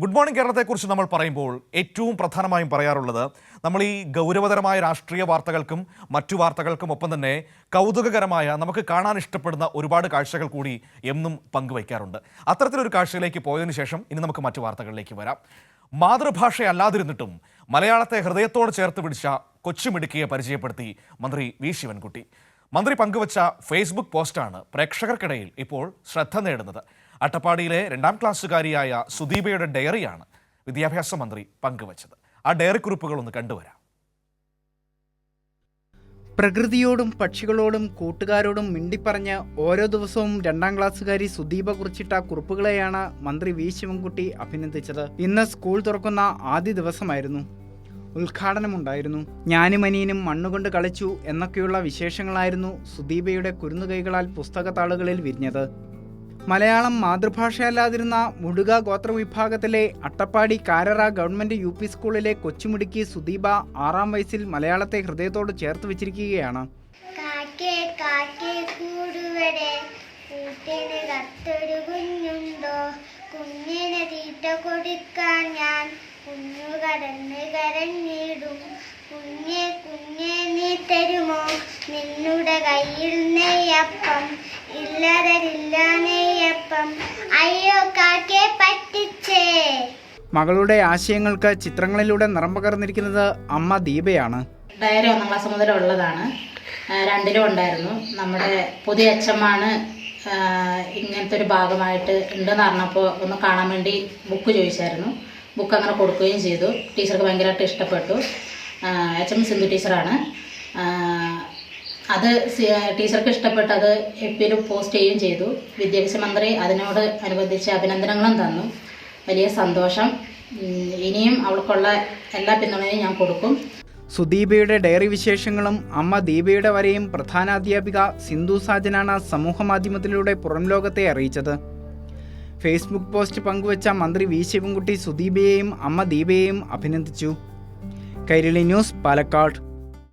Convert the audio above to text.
Good morning കേരളത്തെക്കുറിച്ച് നമ്മൾ പറയുമ്പോൾ ഏറ്റവും പ്രധാനമായും പറയാറുള്ളത് നമ്മൾ ഈ ഗൗരവതരമായ രാഷ്ട്രീയ വാർത്തകൾക്കും മറ്റു വാർത്തകൾക്കും ഒപ്പം തന്നെ കൗതുകകരമായ നമുക്ക് കാണാൻ ഇഷ്ടപ്പെടുന്ന ഒരുപാട് കാഴ്ചകൾ കൂടി എന്നും പങ്കുവയ്ക്കാറുണ്ട്. അത്തരത്തിലൊരു കാഴ്ചയിലേക്ക് പോയതിനു ശേഷം ഇനി നമുക്ക് മറ്റു വാർത്തകളിലേക്ക് വരാം. മാതൃഭാഷയല്ലാതിരുന്നിട്ടും മലയാളത്തെ ഹൃദയത്തോട് ചേർത്ത് പിടിച്ച കൊച്ചുമിടുക്കിയെ പരിചയപ്പെടുത്തി മന്ത്രി വി ശിവൻകുട്ടി. മന്ത്രി പങ്കുവച്ച ഫേസ്ബുക്ക് പോസ്റ്റാണ് പ്രേക്ഷകർക്കിടയിൽ ഇപ്പോൾ ശ്രദ്ധ നേടുന്നത്. അട്ടപ്പാടിയിലെ 2ാം ക്ലാസ്സുകാരിയായ സുദീപയുടെ ഡയറിയാണ് വിദ്യാഭ്യാസ മന്ത്രി പങ്കുവച്ചത്. ആ ഡയറി കുറിപ്പുകളൊന്ന് കണ്ടുവരാം. പ്രകൃതിയോടും പക്ഷികളോടും കൂട്ടുകാരോടും മിണ്ടിപ്പറഞ്ഞ് ഓരോ ദിവസവും 2ാം ക്ലാസ്സുകാരി സുദീപ കുറിച്ചിട്ട കുറിപ്പുകളെയാണ് മന്ത്രി വി ശിവൻകുട്ടി അഭിനന്ദിച്ചത്. ഇന്ന് സ്കൂൾ തുറക്കുന്ന ആദ്യ ദിവസമായിരുന്നു. ഉദ്ഘാടനമുണ്ടായിരുന്നു. ഞാനും അനിയനും മണ്ണുകൊണ്ട് കളിച്ചു എന്നൊക്കെയുള്ള വിശേഷങ്ങളായിരുന്നു സുദീപയുടെ കുരുന്നുകൈകളാൽ പുസ്തകത്താളുകളിൽ വിരിഞ്ഞത്. മലയാളം മാതൃഭാഷയല്ലാതിരുന്ന മുടുക ഗോത്രവിഭാഗത്തിലെ അട്ടപ്പാടി കാരറ ഗവൺമെന്റ് UP സ്കൂളിലെ കൊച്ചുമിടുക്കി സുദീപ 6ാം വയസ്സിൽ മലയാളത്തെ ഹൃദയത്തോട് ചേർത്ത് വെച്ചിരിക്കുകയാണ്. കുഞ്ഞിനെ തീറ്റ കൊടുക്കാൻ ഞാൻ കുഞ്ഞുകടന്ന് കരഞ്ഞിടും. കുഞ്ഞെ കുഞ്ഞെ നീ തരുമോ നിന്നുടെ കയ്യിൽ നെയ്യപ്പം, ഇല്ലതരില്ല നെയ്യപ്പം, അയ്യോ കാക്കെ പറ്റിച്ചേ. മകളുടെ ആശയങ്ങൾക്ക് ചിത്രങ്ങളിലൂടെ നിറം പകർന്നിരിക്കുന്നത് അമ്മ ദീപയാണ്. Diary 1ാം class മുതലുള്ളതാണ്. 2ലും ഉണ്ടായിരുന്നു. നമ്മുടെ പുതിയ അച്ഛമ്മാണ് ഇങ്ങനത്തെ ഒരു ഭാഗമായിട്ട് ഉണ്ടെന്ന് പറഞ്ഞപ്പോൾ ഒന്ന് കാണാൻ വേണ്ടി ബുക്ക് ചോദിച്ചായിരുന്നു. ബുക്ക് അങ്ങനെ കൊടുക്കുകയും ചെയ്തു. ടീച്ചർക്ക് ഭയങ്കരമായിട്ട് ഇഷ്ടപ്പെട്ടു. HM സിന്ധു ടീച്ചറാണ്. അത് ടീച്ചർക്ക് ഇഷ്ടപ്പെട്ട് അത് FBയിൽ പോസ്റ്റ് ചെയ്യുകയും ചെയ്തു. വിദ്യാഭ്യാസ മന്ത്രി അതിനോട് അനുബന്ധിച്ച് അഭിനന്ദനങ്ങളും തന്നു. വലിയ സന്തോഷം. ഇനിയും അവൾക്കുള്ള എല്ലാ പിന്തുണയും ഞാൻ കൊടുക്കും. സുദീപയുടെ ഡയറി വിശേഷങ്ങളും അമ്മ ദീപയുടെ വരെയും പ്രധാനാധ്യാപിക സിന്ധു സാജനാണ് സമൂഹമാധ്യമത്തിലൂടെ പുറം ലോകത്തെ അറിയിച്ചത്. ഫേസ്ബുക്ക് പോസ്റ്റ് പങ്കുവച്ച മന്ത്രി വി ശിവൻകുട്ടി സുദീപയെയും അമ്മ ദീപയെയും അഭിനന്ദിച്ചു. കൈരളി ന്യൂസ്, പാലക്കാട്.